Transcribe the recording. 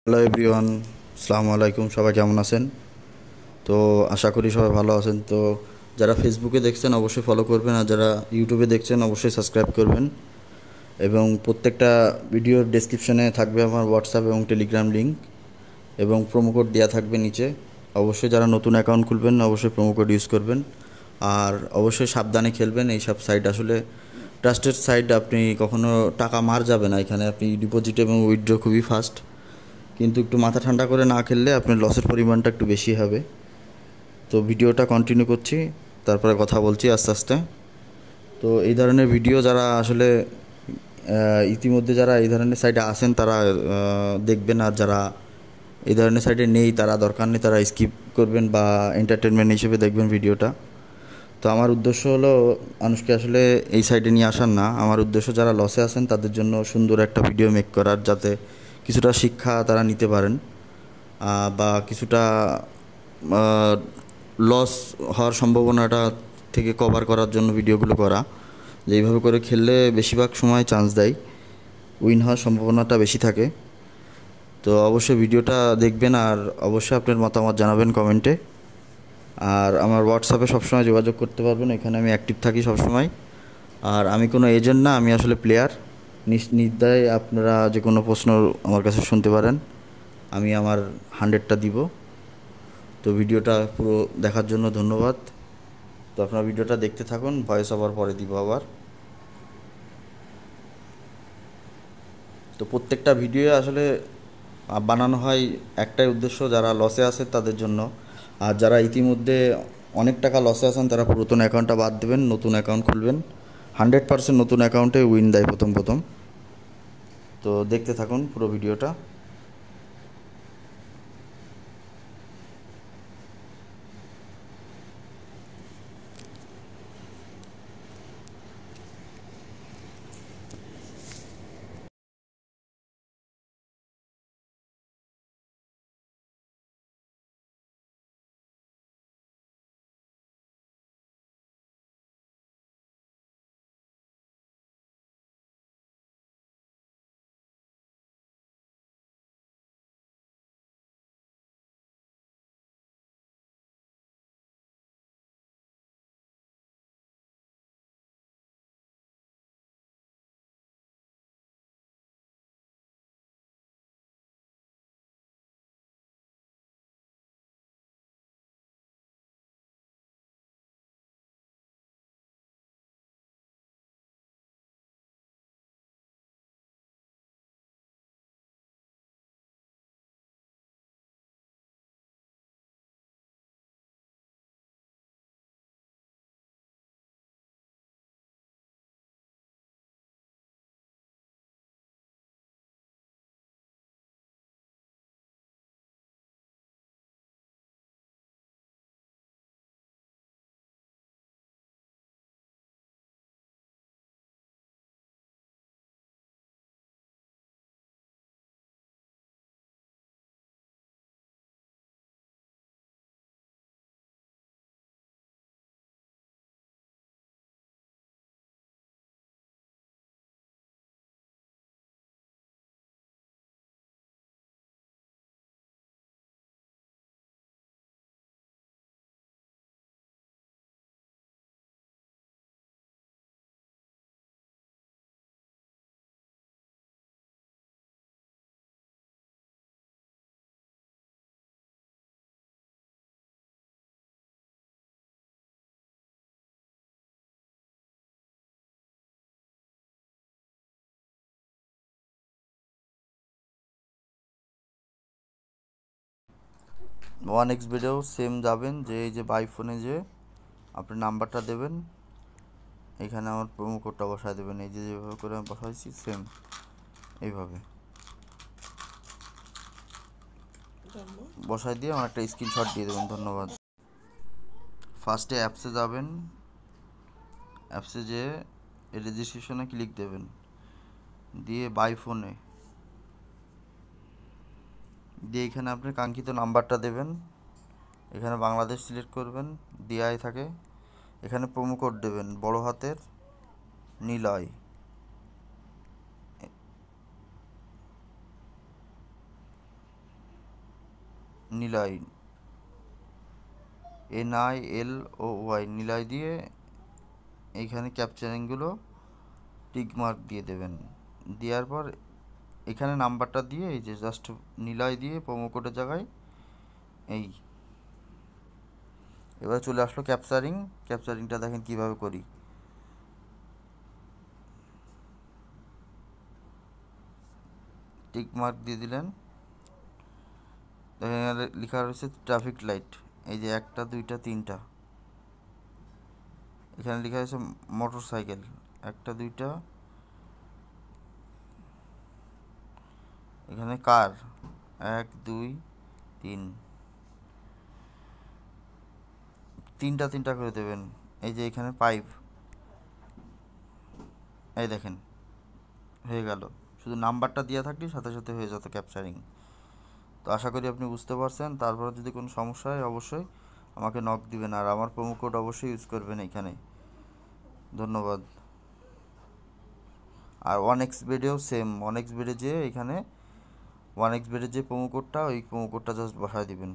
Hello everyone, আসসালামু আলাইকুম। সবাই কেমন আছেন? তো আশা করি সবাই ভালো আছেন। তো যারা ফেসবুকে দেখছেন অবশ্যই ফলো করবেন, আর যারা ইউটিউবে দেখছেন অবশ্যই সাবস্ক্রাইব করবেন। এবং প্রত্যেকটা ভিডিওর ডেসক্রিপশনে থাকবে আমার হোয়াটসঅ্যাপ এবং টেলিগ্রাম লিঙ্ক, এবং প্রোমো কোড দেওয়া থাকবে নিচে। অবশ্যই যারা নতুন অ্যাকাউন্ট খুলবেন অবশ্যই প্রোমো কোড ইউজ করবেন। আর অবশ্যই সাবধানে খেলবেন। এইসব সাইট আসলে ট্রাস্টেড সাইট, আপনি কখনো টাকা মার যাবে না। এখানে আপনি ডিপোজিট এবং উইথড্র খুবই ফাস্ট, কিন্তু একটু মাথা ঠান্ডা করে না খেললে আপনার লসের পরিমাণটা একটু বেশি হবে। তো ভিডিওটা কন্টিনিউ করছি, তারপরে কথা বলছি আস্তে আস্তে। তো এই ধরনের ভিডিও যারা আসলে ইতিমধ্যে যারা এই ধরনের সাইটে আসেন তারা দেখবেন, আর যারা এই ধরনের সাইটে নেই তারা দরকার নেই, তারা স্কিপ করবেন বা এন্টারটেনমেন্ট হিসেবে দেখবেন ভিডিওটা। তো আমার উদ্দেশ্য হলো মানুষকে আসলে এই সাইডে নিয়ে আসার না, আমার উদ্দেশ্য যারা লসে আছেন তাদের জন্য সুন্দর একটা ভিডিও মেক করার, যাতে কিছুটা শিক্ষা তারা নিতে পারেন, বা কিছুটা লস হওয়ার সম্ভাবনাটা থেকে কভার করার জন্য ভিডিওগুলো করা। যে এইভাবে করে খেললে বেশিরভাগ সময় চান্স দেয়, উইন হওয়ার সম্ভাবনাটা বেশি থাকে। তো অবশ্যই ভিডিওটা দেখবেন, আর অবশ্যই আপনার মতামত জানাবেন কমেন্টে। আর আমার হোয়াটসঅ্যাপে সবসময় যোগাযোগ করতে পারবেন, এখানে আমি অ্যাক্টিভ থাকি সবসময়। আর আমি কোনো এজেন্ট না, আমি আসলে প্লেয়ার। নির্দ্বিধায় আপনারা যে কোনো প্রশ্ন আমার কাছে শুনতে পারেন, আমি আমার 100টা দিব। তো ভিডিওটা পুরো দেখার জন্য ধন্যবাদ। তো আপনারা ভিডিওটা দেখতে থাকুন, ভয়েস ওভার পরে দিব আবার। তো প্রত্যেকটা ভিডিও আসলে বানানো হয় একটাই উদ্দেশ্য, যারা লসে আছে তাদের জন্য। আর যারা ইতিমধ্যে অনেক টাকা লসে আছেন তারা পুরাতন অ্যাকাউন্টটা বাদ দেবেন, নতুন অ্যাকাউন্ট খুলবেন। 100% নতুন অ্যাকাউন্টে উইন দেয় প্রথম প্রথম। তো দেখতে থাকুন পুরো ভিডিওটা। 1x ভিডিও সেম যাবেন, যে এই যে বাই ফোনে যে আপনি নাম্বারটা দেবেন, এখানে আমার প্রোমো কোডটা বসায় দেবেন। এই যে যেভাবে করে আমি বসাইছি সেম এইভাবে বসাই দিয়ে আমার একটা স্ক্রিনশট দিয়ে দেবেন। ধন্যবাদ। ফার্স্টে অ্যাপসে যাবেন, অ্যাপসে যে রেজিস্ট্রেশনে ক্লিক দেবেন, দিয়ে বাই ফোনে দিয়ে এখানে আপনি কাঙ্ক্ষিত নাম্বারটা দেবেন। এখানে বাংলাদেশ সিলেক্ট করবেন, ডিআই থাকে। এখানে প্রোমো কোড দেবেন বড় হাতের নিলয়। নিলয়, NILOY নিলয় দিয়ে এইখানে ক্যাপচারিংগুলো টিক মার্ক দিয়ে দেবেন। দেওয়ার পর এখানে নাম্বারটা দিয়ে এই যে জাস্ট নিলয় দিয়ে প্রোমো কোডের জায়গায় এই এবার চলে আসলো ক্যাপচারিংটা দেখেন কিভাবে করি। টিক মার্ক দিয়ে দিলেন, দেখেন লেখা রয়েছে ট্রাফিক লাইট, এই যে 1 2 3 এখানে লেখা রয়েছে মোটর সাইকেল 1 2 এখানে কার 1 2 3 তিনটা করে দেবেন। এই যে এখানে পাইপ, এই দেখেন হয়ে গেল, শুধু নাম্বারটা দেওয়া থাকলেই সাথে সাথে হয়ে যেত ক্যাপচারিং। তো আশা করি আপনি বুঝতে পারছেন। তারপরে যদি কোনো সমস্যা হয় অবশ্যই আমাকে নক দিবেন, আর আমার প্রোমো কোড অবশ্যই ইউজ করবেন এখানে। ধন্যবাদ। আর 1xbet-এও সেম, 1xbet-এ যে এখানে 1xbet-এর যে প্রোমো কোডটা, ওই প্রোমো কোডটা জাস্ট বসায় দিবেন।